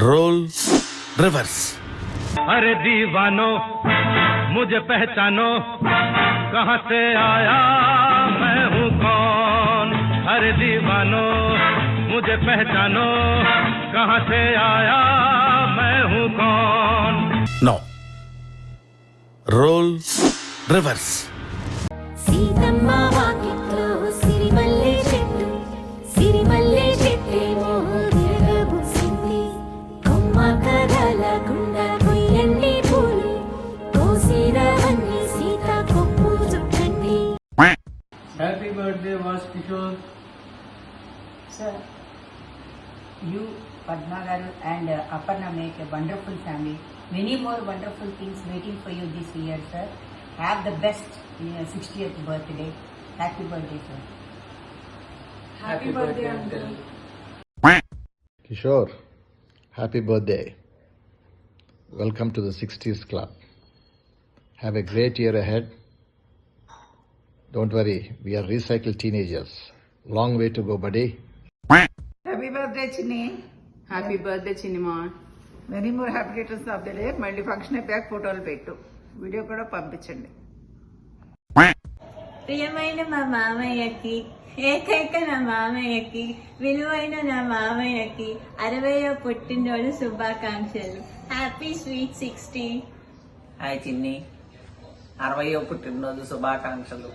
Role reverse. अरे दीवानो मुझे पहचानो, कहाँ से आया मैं हूँ कौन। अरे दीवानो मुझे पहचानो, कहाँ से आया मैं हूँ कौन। No, role reverse. Seethamma Vakitlo Sirimalle చెట్టు, సిరిమల్లె చెట్టేమో తిరగబూసింది. కొమ్మ కదలకుండా కొయ్యండి పూలు, కోసిరవన్నీ సీత కొప్పు చుట్టండి. Happy birthday, Vas Kishore. Sir, you, Padma Garu and Aparna make a wonderful family. Many more wonderful things waiting for you this year, sir. Have the best 60th birthday. Happy birthday, sir. Happy birthday, uncle. Kishore, happy birthday. Welcome to the 60s Club. Have a great year ahead. Don't worry, we are recycled teenagers. Long way to go, buddy. Happy birthday Chinni. Happy birthday చిన్నమా. Many more happy returns of the day. మళ్ళీ function అయిపోయాక ఫోటోలు పెట్టు, video కూడా పంపించండి. ప్రియమైన మా మామయ్యకి, ఏకైక నా మామయ్యకి, విలువైన నా మామయ్యకి 60వ పుట్టినరోజు శుభాకాంక్షలు. Happy sweet 60. హాయ్ చిన్ని, 60వ పుట్టినరోజు శుభాకాంక్షలు.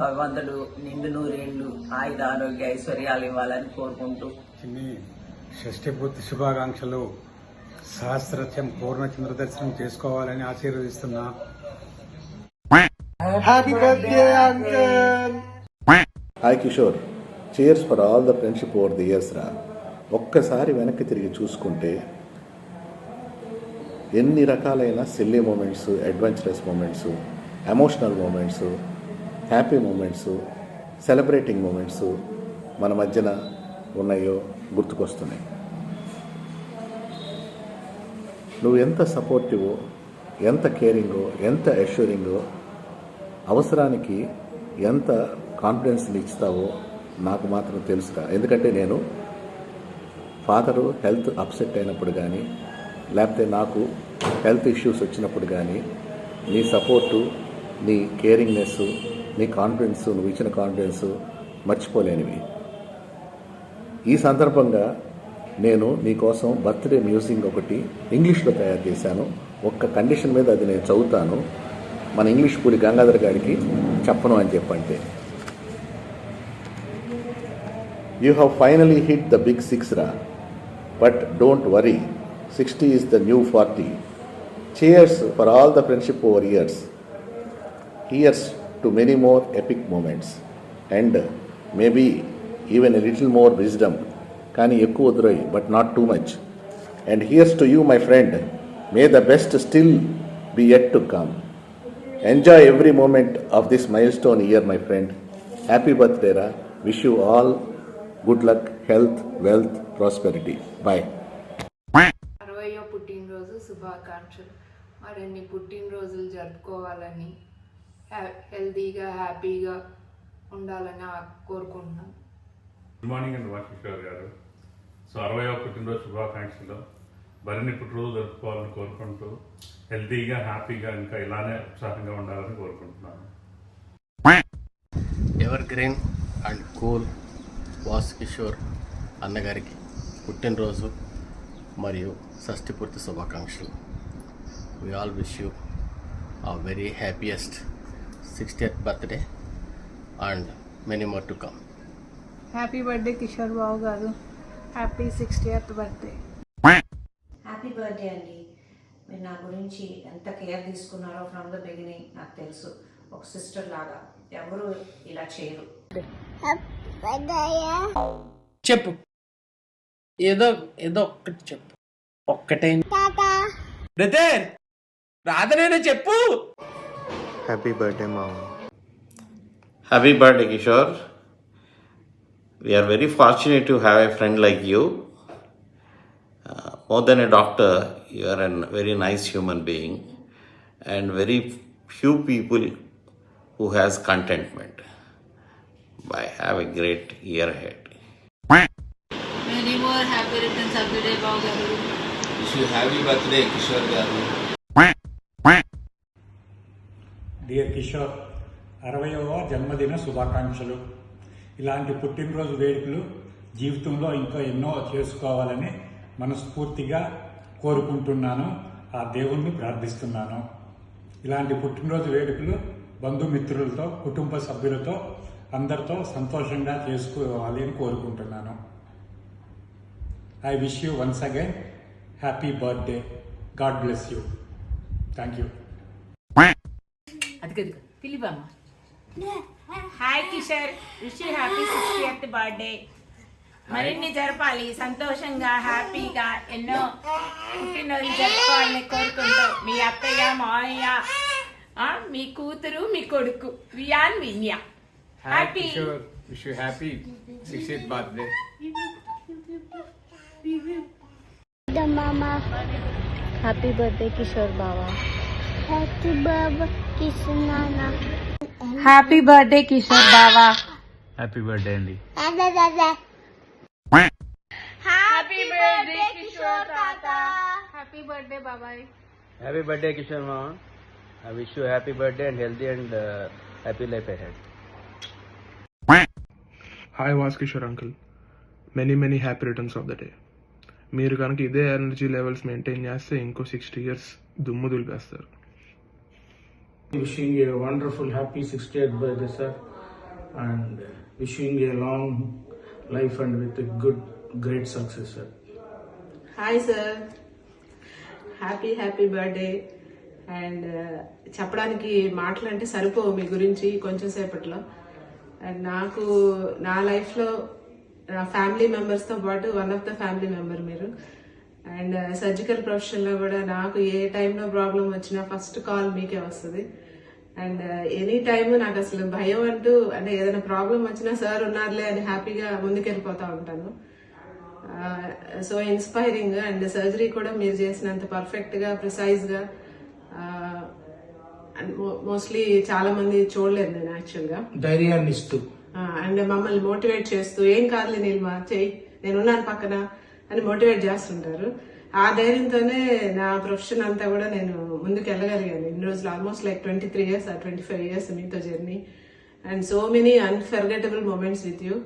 భగవంతుడు నిండు నూరేళ్లు ఆయుధ ఆరోగ్య ఐశ్వర్యాలు ఇవ్వాలని కోరుకుంటూ చిన్ని షష్ఠి పూర్తి శుభాకాంక్షలు. సహస్రత్యం పూర్ణచంద్ర దర్శనం చేసుకోవాలని ఆశీర్వదిస్తున్నా. Happy birthday, uncle. Hi Kishore, cheers for all the friendship over the years రా. ఒక్కసారి వెనక్కి తిరిగి చూసుకుంటే ఎన్ని రకాలైన silly moments, adventurous moments, emotional moments, happy moments, celebrating moments మన మధ్యన ఉన్నాయో గుర్తుకొస్తున్నాయి. నువ్వు ఎంత సపోర్టివో, ఎంత కేరింగో, ఎంత అష్యూరింగో, అవసరానికి ఎంత కాన్ఫిడెన్స్ని ఇస్తావో నాకు మాత్రం తెలుసురా. ఎందుకంటే నేను ఫాదరు హెల్త్ అప్సెట్ అయినప్పుడు కానీ, లేకపోతే నాకు హెల్త్ ఇష్యూస్ వచ్చినప్పుడు కానీ నీ సపోర్టు, నీ కేరింగ్నెస్, నీ కాన్ఫిడెన్స్, నువ్వు ఇచ్చిన కాన్ఫిడెన్స్ మర్చిపోలేనివి. ఈ సందర్భంగా నేను నీకోసం బర్త్డే మ్యూజిక్ ఒకటి ఇంగ్లీష్లో తయారు చేశాను. ఒక్క కండిషన్ మీద అది నేను చదువుతాను. మన ఇంగ్లీష్ పూలి గంగాధర్ గారికి చెప్పను అని చెప్పంటే, you have finally hit the big 6 రా, but don't worry, 60 is the new 40. Cheers for all the friendship over years. Here's to many more epic moments and maybe even a little more wisdom. Kani ekku odroy, but not too much. And here's to you, my friend. May the best still be yet to come. Enjoy every moment of this milestone year, my friend. Happy birthday, Ra. Wish you all good luck, health, wealth, prosperity. Bye. 60వ పుట్టినరోజు శుభాకాంక్షలు. మరిన్ని పుట్టినరోజులు జరుపుకోవాలని, హెల్తీగా హ్యాపీగా ఉండాలని కోరుకుంటున్నాను. Good morning అండి వాకిషోర్ గారు. సో 60వ పుట్టినరోజు శుభాకాంక్షలు. మరిన్ని పుట్టినరోజు జరుపుకోవాలని కోరుకుంటూ హెల్తీగా హ్యాపీగా ఇంకా ఇలానే ఉత్సాహంగా ఉండాలని కోరుకుంటున్నాను. ఎవర్ గ్రీన్ అండ్ కూల్ వాస్ కిషోర్ అన్నగారికి పుట్టినరోజు మరియు షష్ఠి పూర్తి శుభాకాంక్షలు. We all wish you a very happiest 60th birthday and many more to come. Happy birthday Kishore Babu garu. Happy 60th birthday. Happy birthday అండి. మీరు నా గురించి ఎంత కేర్ తీసుకున్నారో ఫ్రమ్ ద బిగినింగ్ నాకు తెలుసు. ఒక సిస్టర్ లాగా ఎవరు ఇలా చేయరు. చెప్పు, ఏదో ఏదో ఒక్కటి చెప్పు. ఒక్కటే బ్రదర్, రాధనేనా చెప్పు. Happy birthday, mom. Happy birthday Kishore. We are very fortunate to have a friend like you. More than a doctor, you are a very nice human being, and very few people who has contentment. Bye. Have a great year ahead. Many more happy returns advance happy day Babu garu. Wish you happy birthday Kishore garu. Dear Kishore, 60వ జన్మదిన శుభాకాంక్షలు. ఇలాంటి పుట్టినరోజు వేడుకలు జీవితంలో ఇంకా ఎన్నో చేసుకోవాలని మనస్ఫూర్తిగా కోరుకుంటున్నాను. ఆ దేవుణ్ణి ప్రార్థిస్తున్నాను. ఇలాంటి పుట్టినరోజు వేడుకలు బంధుమిత్రులతో, కుటుంబ సభ్యులతో అందరితో సంతోషంగా చేసుకోవాలి అని కోరుకుంటున్నాను. I wish you once again happy birthday. God bless you. Thank you. అది పిలిపమ్మ. Hi Kishore, wish you happy 60th birthday. మరిన్ని జరపాలి, సంతోషంగా హ్యాపీగా ఎన్నో పుట్టినరోజులు జరుపుకోవాలని కోరుకుంటూ మీ అత్తయ్య, మావయ్య, మీ కూతురు, మీ కొడుకు Viyan, Vinya. Happy wish you happy 60th birthday. Happy birthday Kishore బావా. హ్యాపీ బర్త్డే కిషోర్ నాన్న. హ్యాపీ బర్త్డే కిషోర్ బావా. హ్యాపీ బర్త్డే అండి. హ్యాపీ బర్త్డే కిషోర్ తాత. హ్యాపీ బర్త్డే బాబాయ్. హ్యాపీ బర్త్డే కిషోర్ మామ. I wish you happy birthday and healthy and happy life ahead. Hi Vas Kishore uncle, many happy returns of the day. మీరు కనుక ఇదే energy levels maintain చేస్తే ఇంకో 60 years దుమ్ము దులిపేస్తారు. Wishing you a wonderful happy 60th birthday, sir, and wishing you a long life and with a good, great success, sir. Hi sir, happy birthday. And చెప్పడానికి మాటలు అంటే సరిపోవు మీ గురించి కొంచెం సేపట్లో. అండ్ నాకు నా లైఫ్లో నా ఫ్యామిలీ మెంబర్స్తో పాటు one of the family member మీరు. అండ్ సర్జికల్ ప్రొఫెషన్లో కూడా నాకు ఏ టైంలో ప్రాబ్లం వచ్చినా ఫస్ట్ కాల్ మీకే వస్తుంది. అండ్ ఎనీ టైమ్ నాకు అసలు భయం అంటూ అంటే ఏదైనా ప్రాబ్లం వచ్చినా సార్ ఉన్నారులే అని హ్యాపీగా ముందుకెళ్ళిపోతూ ఉంటాను. So inspiring. అండ్ సర్జరీ కూడా మీరు చేసినంత పర్ఫెక్ట్గా, ప్రిసైజ్గా, మోస్ట్లీ చాలా మంది చూడలేదు నేను యాక్చువల్గా. ధైర్యాన్ని ఇస్తూ అండ్ మమ్మల్ని మోటివేట్ చేస్తూ ఏం కాదులే నీలిమా చెయ్యి, నేనున్నాను పక్కన అని మోటివేట్ చేస్తుంటారు. ఆ ధైర్యంతోనే నా ప్రొఫెషన్ అంతా కూడా నేను ముందుకు వెళ్ళగలిగాను ఇన్ని రోజులు. Almost like 23 years or 25 years మీతో journey. And so many unforgettable moments with you.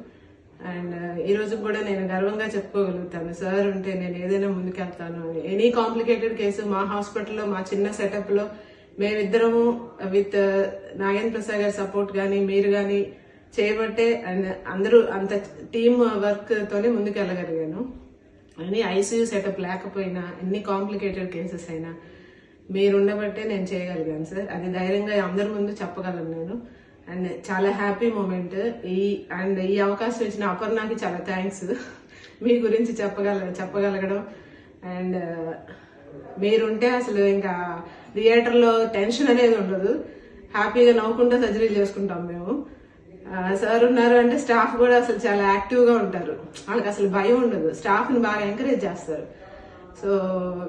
And ఈ రోజు కూడా నేను గర్వంగా చెప్పుకోగలుగుతాను, సార్ ఉంటే నేను ఏదైనా ముందుకెళ్తాను అని. ఎనీ కాంప్లికేటెడ్ కేసు మా హాస్పిటల్లో, మా చిన్న సెటప్లో మేమిద్దరము విత్ నాగేంద్ర ప్రసాద్ గారి సపోర్ట్ కానీ మీరు కానీ చేయబట్టే అండ్ అందరూ అంత టీమ్ వర్క్ తోనే ముందుకు వెళ్ళగలిగాను. అని ఐసీయూ సెటప్ లేకపోయినా, ఎన్ని కాంప్లికేటెడ్ కేసెస్ అయినా మీరు ఉండబట్టే నేను చేయగలిగాను సార్. అది ధైర్యంగా అందరి ముందు చెప్పగలను నేను. అండ్ చాలా హ్యాపీ మూమెంట్. ఈ అవకాశం ఇచ్చిన అపర్ణకి చాలా థ్యాంక్స్. మీ గురించి చెప్పగలగడం. అండ్ మీరుంటే అసలు ఇంకా థియేటర్లో టెన్షన్ అనేది ఉండదు, హ్యాపీగా నవ్వుకుంటూ సర్జరీ చేసుకుంటాం మేము. సార్ ఉన్నారు అంటే స్టాఫ్ కూడా అసలు చాలా యాక్టివ్గా ఉంటారు, వాళ్ళకి అసలు భయం ఉండదు, స్టాఫ్ని బాగా ఎంకరేజ్ చేస్తారు. సో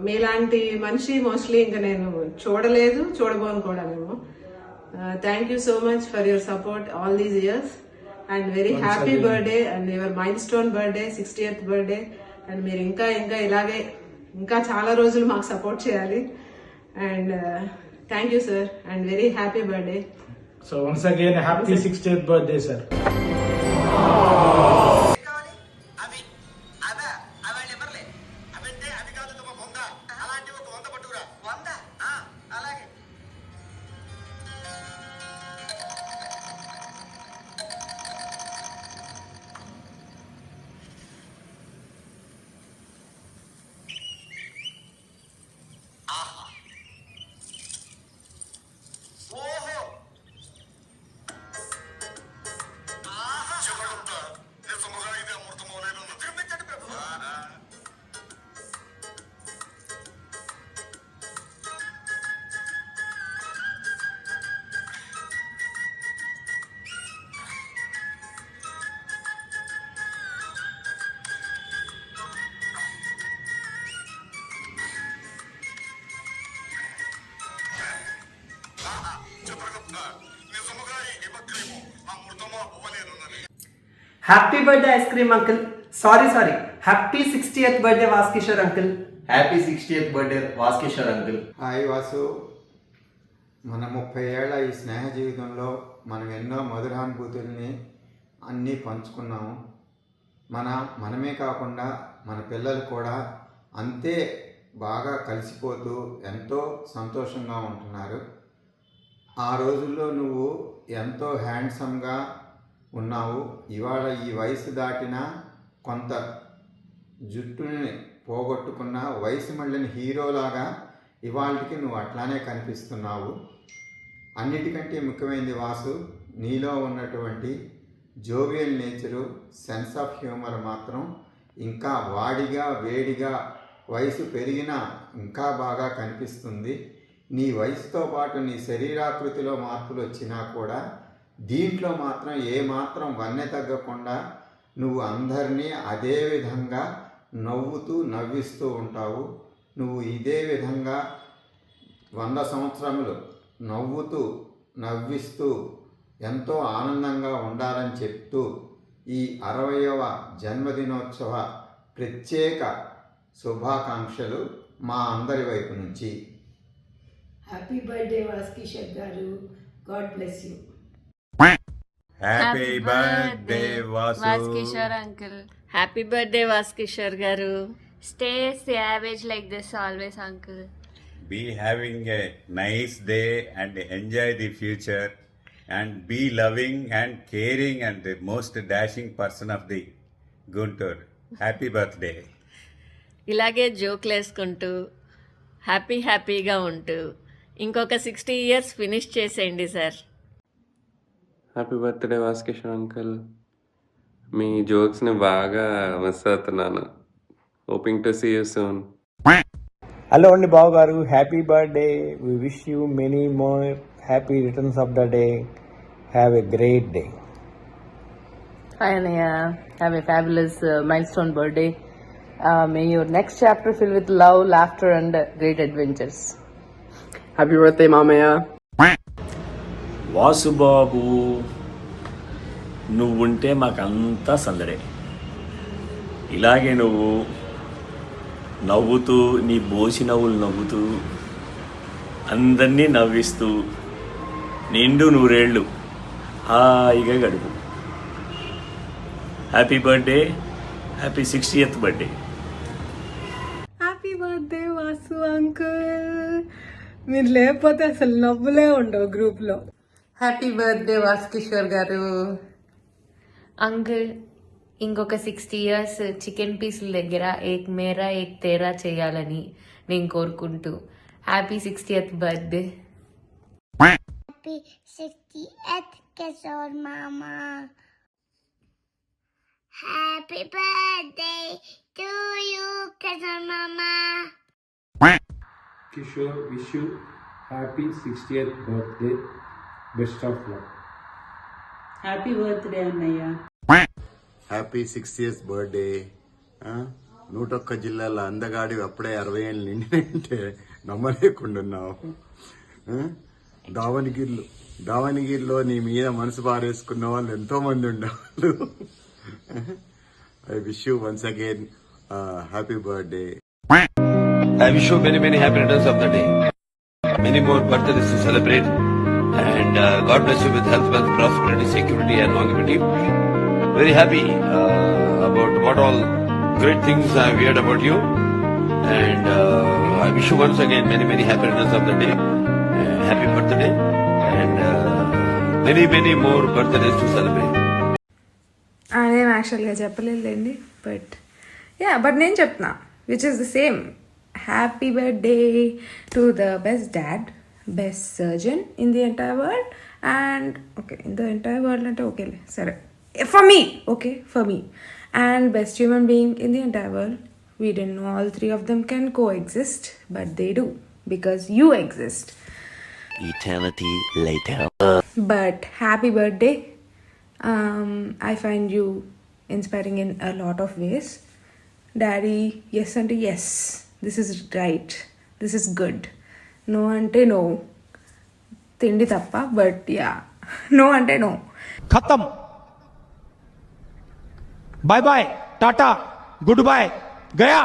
మీలాంటి మనిషి మోస్ట్లీ ఇంకా నేను చూడలేదు, చూడబోను కూడా మేము. Thank you so much for your support all these years. And very happy birthday and your milestone birthday, 60th birthday. And మీరు ఇంకా ఇలాగే ఇంకా చాలా రోజులు మాకు సపోర్ట్ చేయాలి. And thank you sir and very happy birthday. So once again, happy 60th birthday, sir. Happy birthday ice cream uncle. Sorry happy 60th birthday Vas Kishore uncle. Happy 60th birthday Vas Kishore uncle. Hi Vasu, మన 30 ఏళ్ల ఈ స్నేహ జీవితంలో మనం ఎన్నో మధురానుభూతుల్ని అన్నీ పంచుకున్నాము. మనమే కాకుండా మన పిల్లలు కూడా అంతే బాగా కలిసిపోతూ ఎంతో సంతోషంగా ఉంటున్నారు. ఆ రోజుల్లో నువ్వు ఎంతో హ్యాండ్సమ్గా ఉన్నావు. ఇవాళ ఈ వయసు దాటిన కొంత జుట్టుని పోగొట్టుకున్న వయసు మళ్ళిన హీరోలాగా ఇవాళకి నువ్వు అట్లానే కనిపిస్తున్నావు. అన్నిటికంటే ముఖ్యమైనది వాసు, నీలో ఉన్నటువంటి jovial nature, sense of humour మాత్రం ఇంకా వాడిగా వేడిగా వయసు పెరిగినా ఇంకా బాగా కనిపిస్తుంది. నీ వయసుతో పాటు నీ శరీరాకృతిలో మార్పులు వచ్చినా కూడా దీంట్లో మాత్రం ఏమాత్రం వన్నె తగ్గకుండా నువ్వు అందరినీ అదే విధంగా నవ్వుతూ నవ్విస్తూ ఉంటావు. నువ్వు ఇదే విధంగా 100 సంవత్సరములు నవ్వుతూ నవ్విస్తూ ఎంతో ఆనందంగా ఉండాలని చెప్తూ ఈ 60వ జన్మదినోత్సవ ప్రత్యేక శుభాకాంక్షలు మా అందరి వైపు నుంచి. Happy birthday Vas Kishore garu. God bless you. Happy birthday Vas Kishore uncle. Happy birthday Vas Kishore garu. Stay savage like this always uncle. Be having a nice day and enjoy the future and be loving and caring and the most dashing person of the Guntur. Happy birthday. ఇలాగే జోక్లు వేసుకుంటూ హ్యాపీగా ఉంటూ ఇంకొక 60 years finish చేసేయండి sir. Happy birthday Vas Kishore uncle. మీ జోక్స్ని బాగా miss అవుతున్నాను. Hoping to see you soon. Hello అండి Babu garu, happy birthday. We wish you many more happy returns of the day. Have a great day. Hi Anaya, have a fabulous milestone birthday. May your next chapter fill with love, laughter and great adventures. Happy birthday మామయ్య. వాసుబాబు, నువ్వుంటే మాకంతా సందడే. ఇలాగే నువ్వు నవ్వుతూ నీ బోసి నవ్వులు నవ్వుతూ అందరినీ నవ్విస్తూ నిండు 100 ఏళ్ళు హాయిగా గడుపు. Happy birthday. Happy 60th birthday. Happy birthday Vasu uncle. మీరు లేకపోతే అసలు నవ్వులే ఉండవు గ్రూప్లో. హ్యాపీ బర్త్డే వాస్కిషోర్ గారు. అంకుల్, ఇంకొక 60 years చికెన్ పీసుల దగ్గర ఏక్ మేరా ఏక్ తేరా చేయాలని నేను కోరుకుంటూ happy 60th birthday. Happy 60th Kishore మామా. Happy birthday to you Kishore మామా. Kishore, wish you happy 60th birthday. Best of luck. Happy birthday అన్నయ్య. Happy 60th birthday. 101 జిల్లాల అందగాడి అప్పుడే 60 ఏళ్ళు నిండినంటే నమ్మలేకుండున్నావు. దావణగిరిలో నీ మీద మనసు పారేసుకున్న వాళ్ళు ఎంతో మంది ఉండేవాళ్ళు. I wish you once again happy birthday. I wish you many happy returns of the day. Many more birthdays to celebrate. And God bless you with health, wealth, prosperity, security and longevity. Very happy about what all great things I've heard about you. And I wish you once again many happy returns of the day. Happy birthday. And many more birthdays to celebrate. నేను యాక్చువల్గా చెప్పలేదండి, but నేను చెప్తున్నా which is the same. Happy birthday to the best dad, best surgeon in the entire world. And okay, in the entire world అంటే ఓకేలే సరే, for me and best human being in the entire world. We didn't know all three of them can coexist, but they do because you exist. Eternity later. But happy birthday. I find you inspiring in a lot of ways. Daddy, yes ante yes, this is right, this is good. No ante no, tindi tappa, but yeah, no ante no. खत्म. Bye bye, ta-ta. Goodbye, गया.